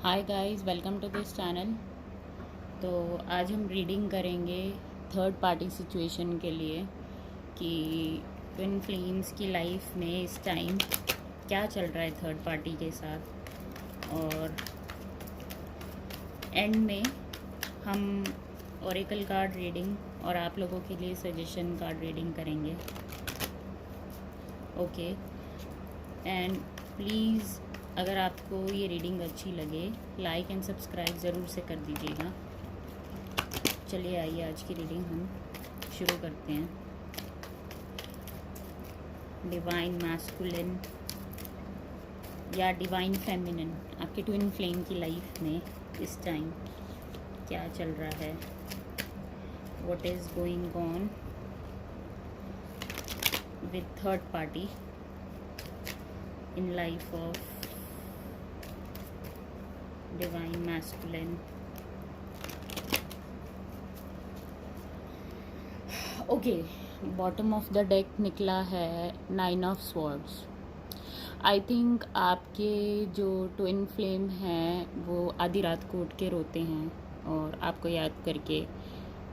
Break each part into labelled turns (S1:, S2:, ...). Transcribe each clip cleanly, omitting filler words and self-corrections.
S1: Hi guys, welcome to this channel. तो आज हम रीडिंग करेंगे थर्ड पार्टी सिचुएशन के लिए कि ट्विन फ्लेम्स की लाइफ में इस टाइम क्या चल रहा है थर्ड पार्टी के साथ। और एंड में हम ओरेकल कार्ड रीडिंग और आप लोगों के लिए सजेशन कार्ड रीडिंग करेंगे। ओके, एंड प्लीज़ अगर आपको ये रीडिंग अच्छी लगे लाइक एंड सब्सक्राइब ज़रूर से कर दीजिएगा। चलिए आइए आज की रीडिंग हम शुरू करते हैं। डिवाइन मैस्कुलिन या डिवाइन फेमिनिन आपके ट्विन फ्लेम की लाइफ में इस टाइम क्या चल रहा है, what is going on with third party in life of divine masculine. Okay, bottom of the deck निकला है 9 ऑफ स्वॉर्ड्स। आई थिंक आपके जो ट्विन फ्लेम हैं वो आधी रात को उठ के रोते हैं और आपको याद करके,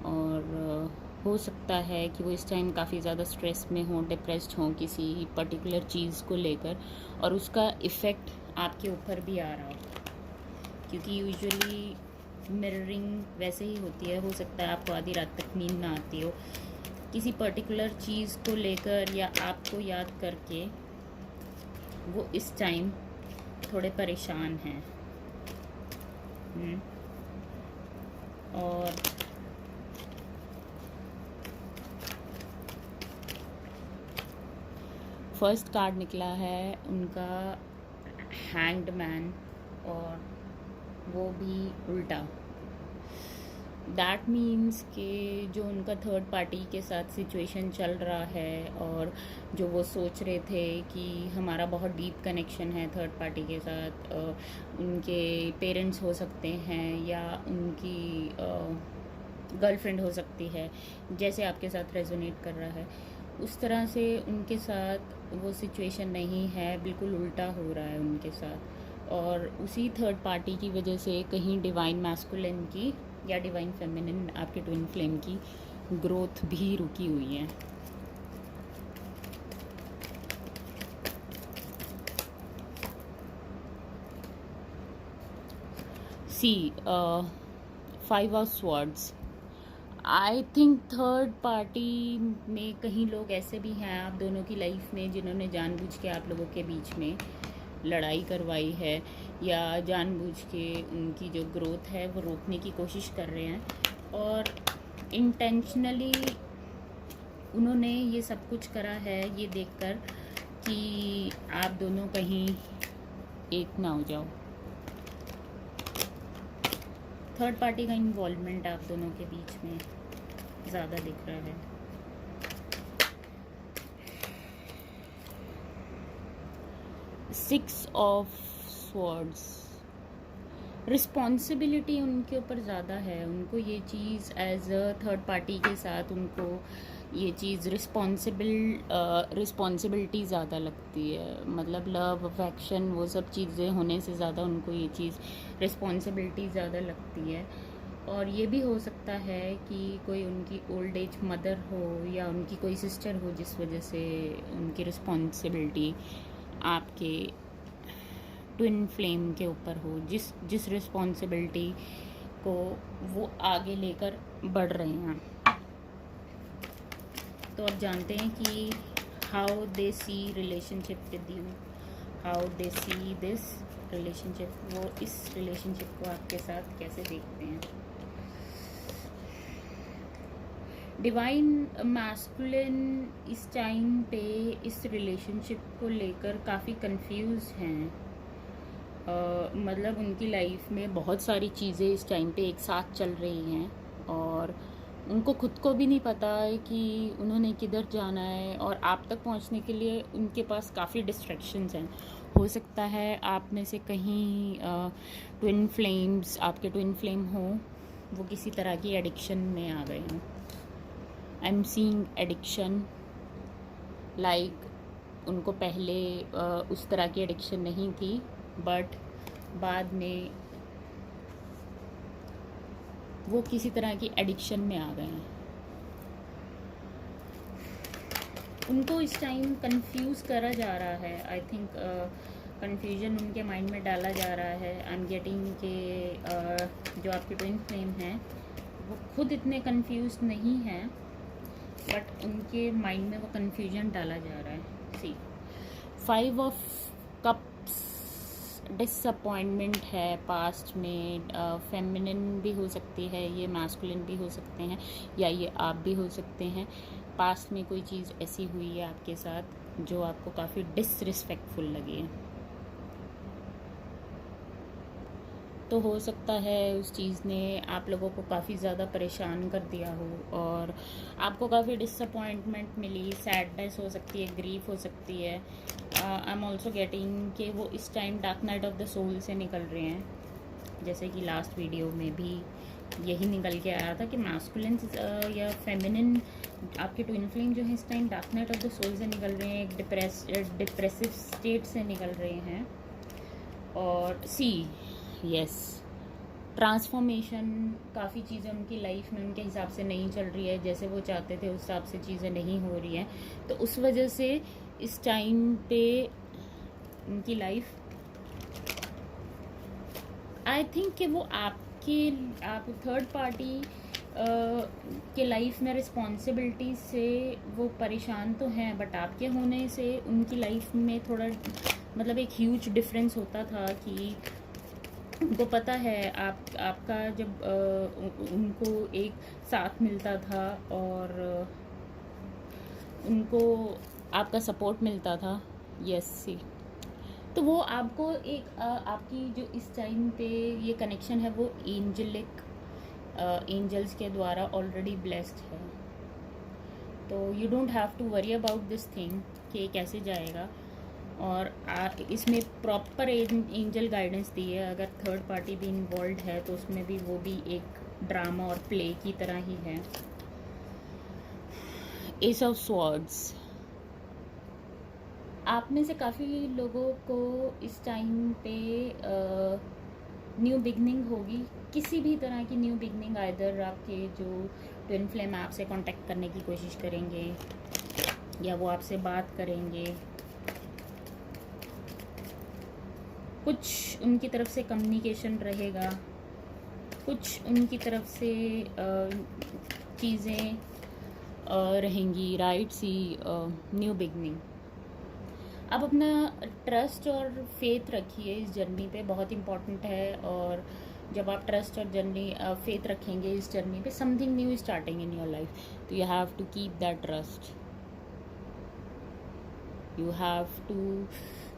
S1: और हो सकता है कि वो इस टाइम काफ़ी ज़्यादा स्ट्रेस में हों, डिप्रेस्ड हों किसी पर्टिकुलर चीज़ को लेकर, और उसका इफ़ेक्ट आपके ऊपर भी आ रहा हो, क्योंकि यूजुअली मिररिंग वैसे ही होती है। हो सकता है आपको आधी रात तक नींद ना आती हो किसी पर्टिकुलर चीज़ को लेकर, या आपको याद करके वो इस टाइम थोड़े परेशान हैं। और फर्स्ट कार्ड निकला है उनका हैंग्ड मैन, और वो भी उल्टा। दैट मीन्स कि जो उनका थर्ड पार्टी के साथ सिचुएशन चल रहा है, और जो वो सोच रहे थे कि हमारा बहुत डीप कनेक्शन है थर्ड पार्टी के साथ, उनके पेरेंट्स हो सकते हैं या उनकी गर्लफ्रेंड हो सकती है, जैसे आपके साथ रेजोनेट कर रहा है उस तरह से उनके साथ वो सिचुएशन नहीं है, बिल्कुल उल्टा हो रहा है उनके साथ। और उसी थर्ड पार्टी की वजह से कहीं डिवाइन मैस्कुलिन की या डिवाइन फेमिनिन आपके ट्विन फ्लेम की ग्रोथ भी रुकी हुई है। सी 5 of swords. I think third party में कहीं लोग ऐसे भी हैं आप दोनों की लाइफ में जिन्होंने जानबूझ के आप लोगों के बीच में लड़ाई करवाई है, या जानबूझ के उनकी जो ग्रोथ है वो रोकने की कोशिश कर रहे हैं, और इंटेंशनली उन्होंने ये सब कुछ करा है ये देखकर कि आप दोनों कहीं एक ना हो जाओ। थर्ड पार्टी का इन्वॉल्वमेंट आप दोनों के बीच में ज़्यादा दिख रहा है। Six of swords. रिस्पॉन्सिबिलिटी उनके ऊपर ज़्यादा है, उनको ये चीज़ एज अ थर्ड पार्टी के साथ उनको ये चीज़ रिस्पॉन्सिबिलिटी ज़्यादा लगती है। मतलब लव अफेक्शन वो सब चीज़ें होने से ज़्यादा उनको ये चीज़ रिस्पॉन्सिबिलिटी ज़्यादा लगती है। और ये भी हो सकता है कि कोई उनकी ओल्ड एज मदर हो या उनकी कोई सिस्टर हो जिस वजह से उनकी रिस्पॉन्सिबिलिटी आपके ट्विन फ्लेम के ऊपर हो, जिस रिस्पॉन्सिबिलिटी को वो आगे लेकर बढ़ रहे हैं। तो आप जानते हैं कि how they see relationship with you, how they see this relationship, वो इस रिलेशनशिप को आपके साथ कैसे देखते हैं। डिवाइन मैस्कुलिन इस टाइम पे इस रिलेशनशिप को लेकर काफ़ी कंफ्यूज हैं। मतलब उनकी लाइफ में बहुत सारी चीज़ें इस टाइम पे एक साथ चल रही हैं, और उनको खुद को भी नहीं पता है कि उन्होंने किधर जाना है, और आप तक पहुंचने के लिए उनके पास काफ़ी डिस्ट्रैक्शंस हैं। हो सकता है आप में से कहीं ट्विन फ्लेम्स, आपके ट्विन फ्लेम हो, वो किसी तरह की एडिक्शन में आ गए हों। I am seeing addiction, like उनको पहले उस तरह की एडिक्शन नहीं थी, बट बाद में वो किसी तरह की एडिक्शन में आ गए हैं। उनको इस टाइम कंफ्यूज करा जा रहा है, आई थिंक कंफ्यूजन उनके माइंड में डाला जा रहा है। आई एम गेटिंग के जो आपके ट्विन फ्लेम हैं वो खुद इतने कंफ्यूज नहीं हैं, बट उनके माइंड में वो कंफ्यूजन डाला जा रहा है। सी 5 ऑफ कप्स डिसअपॉइंटमेंट है पास्ट में। फेमिनिन भी हो सकती है, ये मैस्कुलिन भी हो सकते हैं, या ये आप भी हो सकते हैं। पास्ट में कोई चीज़ ऐसी हुई है आपके साथ जो आपको काफ़ी डिसरिस्पेक्टफुल लगी है, तो हो सकता है उस चीज़ ने आप लोगों को काफ़ी ज़्यादा परेशान कर दिया हो और आपको काफ़ी डिसअपॉइंटमेंट मिली। सैडनेस हो सकती है, ग्रीफ हो सकती है। आई एम ऑल्सो गेटिंग कि वो इस time dark night of the soul से निकल रहे हैं, जैसे कि लास्ट वीडियो में भी यही निकल के आया था कि मैस्कुलिन या फेमिनिन आपके ट्विन फ्लेम जो है इस time dark night of the soul से निकल रहे हैं, एक डिप्रेसिव स्टेट से निकल रहे हैं। और सी यस, ट्रांसफॉर्मेशन, काफ़ी चीज़ें उनकी लाइफ में उनके हिसाब से नहीं चल रही है, जैसे वो चाहते थे उस हिसाब से चीज़ें नहीं हो रही हैं, तो उस वजह से इस टाइम पे उनकी लाइफ, आई थिंक कि वो आप थर्ड पार्टी के लाइफ में रिस्पॉन्सिबिलिटी से वो परेशान तो हैं, बट आपके होने से उनकी लाइफ में थोड़ा मतलब एक ह्यूज डिफरेंस होता था कि उनको पता है आपका जब उनको एक साथ मिलता था और उनको आपका सपोर्ट मिलता था। यस सी, तो वो आपको एक आपकी जो इस टाइम पे ये कनेक्शन है वो एंजल्स के द्वारा ऑलरेडी ब्लेस्ड है, तो you don't have to worry about this thing कि कैसे जाएगा। और इसमें प्रॉपर एंजल गाइडेंस दी है। अगर थर्ड पार्टी भी इन्वॉल्व है तो उसमें भी वो भी एक ड्रामा और प्ले की तरह ही है। एस ऑफ स्वॉर्ड्स, आप में से काफ़ी लोगों को इस टाइम पे न्यू बिगनिंग होगी, किसी भी तरह की न्यू बिगनिंग। आइदर आपके जो ट्विन फ्लेम आपसे कांटेक्ट करने की कोशिश करेंगे या वो आपसे बात करेंगे, कुछ उनकी तरफ से कम्युनिकेशन रहेगा, कुछ उनकी तरफ से चीज़ें रहेंगी। राइट सी, न्यू बिगनिंग। अब अपना ट्रस्ट और फेथ रखिए इस जर्नी पे, बहुत इम्पॉर्टेंट है। और जब आप ट्रस्ट और फेथ रखेंगे इस जर्नी पे, something new starting in your life, तो you have to keep that trust, you have to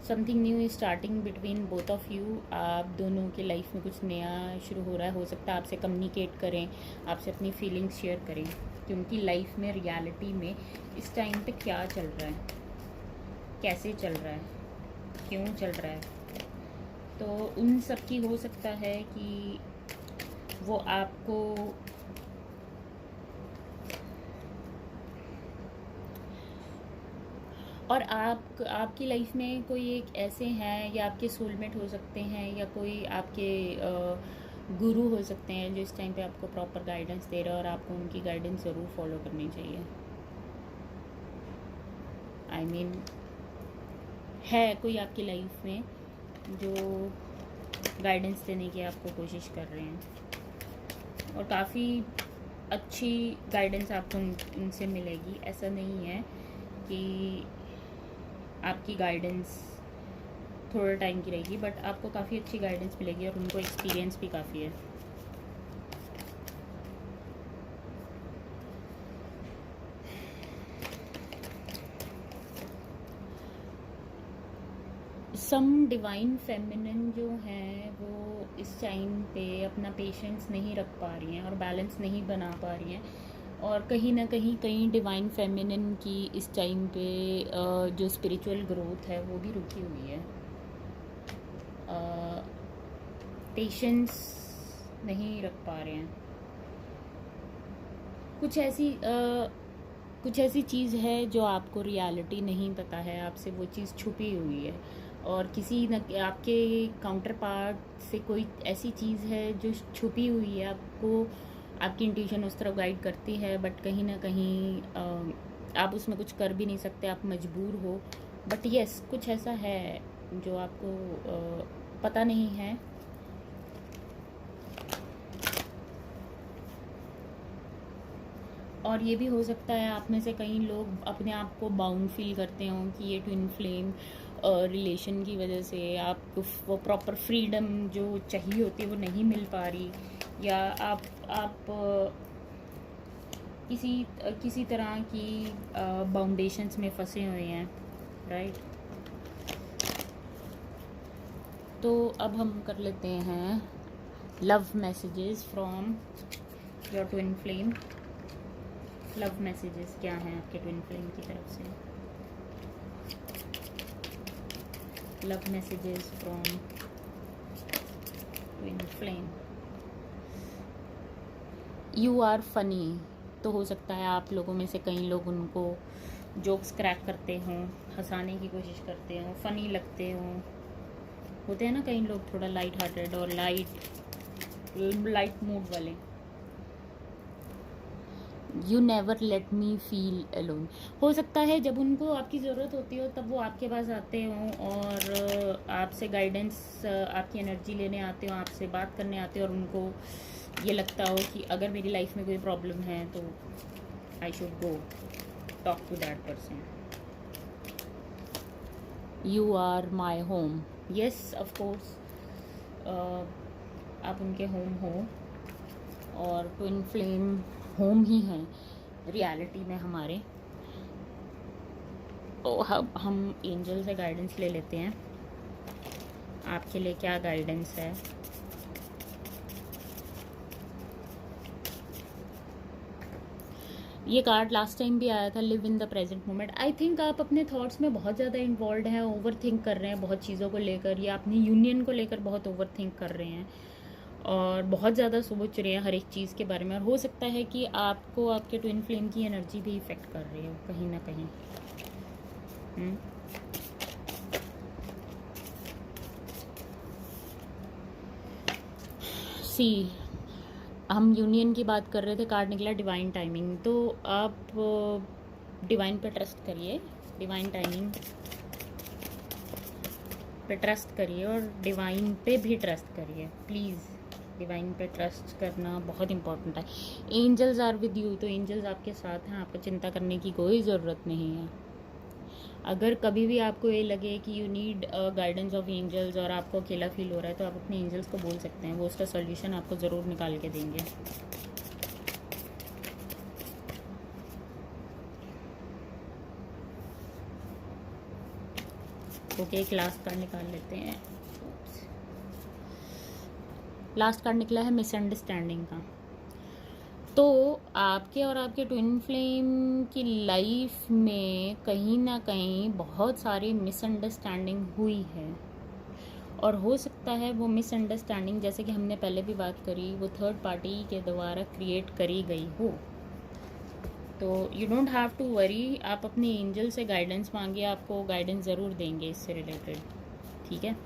S1: something new starting between both of you. आप दोनों के लाइफ में कुछ नया शुरू हो रहा है। हो सकता है आपसे कम्युनिकेट करें, आपसे अपनी फीलिंग्स शेयर करें कि उनकी लाइफ में रियलिटी में इस टाइम पे क्या चल रहा है, कैसे चल रहा है, क्यों चल रहा है। तो उन सब की हो सकता है कि वो आपको और आपकी लाइफ में कोई एक ऐसे हैं, या आपके सोलमेट हो सकते हैं, या कोई आपके गुरु हो सकते हैं जो इस टाइम पे आपको प्रॉपर गाइडेंस दे रहे हैं, और आपको उनकी गाइडेंस ज़रूर फॉलो करनी चाहिए। आई मीन है कोई आपकी लाइफ में जो गाइडेंस देने की आपको कोशिश कर रहे हैं, और काफ़ी अच्छी गाइडेंस आपको उनसे मिलेगी। ऐसा नहीं है कि आपकी गाइडेंस थोड़ा टाइम की रहेगी, बट आपको काफ़ी अच्छी गाइडेंस मिलेगी और उनको एक्सपीरियंस भी काफ़ी है। सम डिवाइन फेमिनिन जो हैं वो इस टाइम पे अपना पेशेंस नहीं रख पा रही हैं और बैलेंस नहीं बना पा रही हैं, और कहीं ना कहीं डिवाइन फेमिनिन की इस टाइम पे जो स्पिरिचुअल ग्रोथ है वो भी रुकी हुई है। पेशेंस नहीं रख पा रहे हैं। कुछ ऐसी चीज़ है जो आपको रियलिटी नहीं पता है, आपसे वो चीज़ छुपी हुई है, और किसी न आपके काउंटर पार्ट से कोई ऐसी चीज़ है जो छुपी हुई है, आपको आपकी इंट्यूशन उस तरफ गाइड करती है, बट कहीं ना कहीं आप उसमें कुछ कर भी नहीं सकते, आप मजबूर हो। बट यस, कुछ ऐसा है जो आपको पता नहीं है। और ये भी हो सकता है आप में से कई लोग अपने आप को बाउंड फील करते हों कि ये ट्विन फ्लेम रिलेशन की वजह से आपको वो प्रॉपर फ्रीडम जो चाहिए होती है वो नहीं मिल पा रही, या आप किसी तरह की बाउंडेशंस में फंसे हुए हैं, राइट। तो अब हम कर लेते हैं love messages from your twin flame. Love messages क्या हैं आपके ट्विन फ्लेम की तरफ से? Love messages from twin flame. You are funny. तो हो सकता है आप लोगों में से कई लोग उनको जोक्स क्रैक करते हों, हंसाने की कोशिश करते हों, फ़नी लगते हों। होते हैं ना कई लोग थोड़ा लाइट हार्टेड और लाइट मूड वाले। You never let me feel alone. हो सकता है जब उनको आपकी ज़रूरत होती हो तब वो आपके पास आते हों और आपसे गाइडेंस, आपकी एनर्जी लेने आते हो, आपसे बात करने आते हो, और उनको ये लगता हो कि अगर मेरी लाइफ में कोई प्रॉब्लम है तो I should go talk to that person. You are my home. Yes, of course आप उनके होम हो, और ट्विन फ्लेम होम ही है रियलिटी में हमारे। तो हम एंजल से गाइडेंस ले लेते हैं, आपके लिए क्या गाइडेंस है। ये कार्ड लास्ट टाइम भी आया था, live in the present moment. I think आप अपने थॉट्स में बहुत ज़्यादा इन्वॉल्व हैं, ओवर थिंक कर रहे हैं बहुत चीज़ों को लेकर, या अपनी यूनियन को लेकर बहुत ओवर थिंक कर रहे हैं और बहुत ज़्यादा सोच रहे हैं हर एक चीज़ के बारे में। और हो सकता है कि आपको आपके ट्विन फ्लेम की एनर्जी भी इफ़ेक्ट कर रही हो कहीं ना कहीं। सी, हम यूनियन की बात कर रहे थे, कार्ड निकला डिवाइन टाइमिंग। तो आप डिवाइन पे ट्रस्ट करिए, डिवाइन टाइमिंग पे ट्रस्ट करिए, और डिवाइन पे भी ट्रस्ट करिए प्लीज़। डिवाइन पे ट्रस्ट करना बहुत इंपॉर्टेंट है। एंजल्स आर विद यू, तो एंजल्स आपके साथ हैं, आपको चिंता करने की कोई ज़रूरत नहीं है। अगर कभी भी आपको ये लगे कि you need guidance of angels और आपको अकेला फील हो रहा है, तो आप अपने एंजल्स को बोल सकते हैं, वो उसका सॉल्यूशन आपको ज़रूर निकाल के देंगे। ओके, एक लास्ट कार्ड निकाल लेते हैं। लास्ट कार्ड निकला है मिसअंडरस्टैंडिंग का। तो आपके और आपके ट्विन फ्लेम की लाइफ में कहीं ना कहीं बहुत सारी मिसअंडरस्टैंडिंग हुई है, और हो सकता है वो मिसअंडरस्टैंडिंग, जैसे कि हमने पहले भी बात करी, वो थर्ड पार्टी के द्वारा क्रिएट करी गई हो। तो you don't have to worry, आप अपने एंजल से गाइडेंस मांगिए, आपको गाइडेंस ज़रूर देंगे इससे रिलेटेड, ठीक है।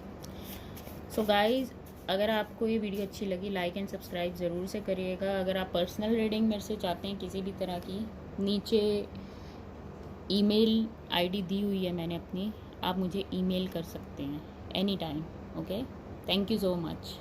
S1: सो गाइज, अगर आपको ये वीडियो अच्छी लगी, लाइक एंड सब्सक्राइब ज़रूर से करिएगा। अगर आप पर्सनल रीडिंग मेरे से चाहते हैं किसी भी तरह की, नीचे ईमेल आईडी दी हुई है मैंने अपनी, आप मुझे ईमेल कर सकते हैं any time. Okay, thank you so much.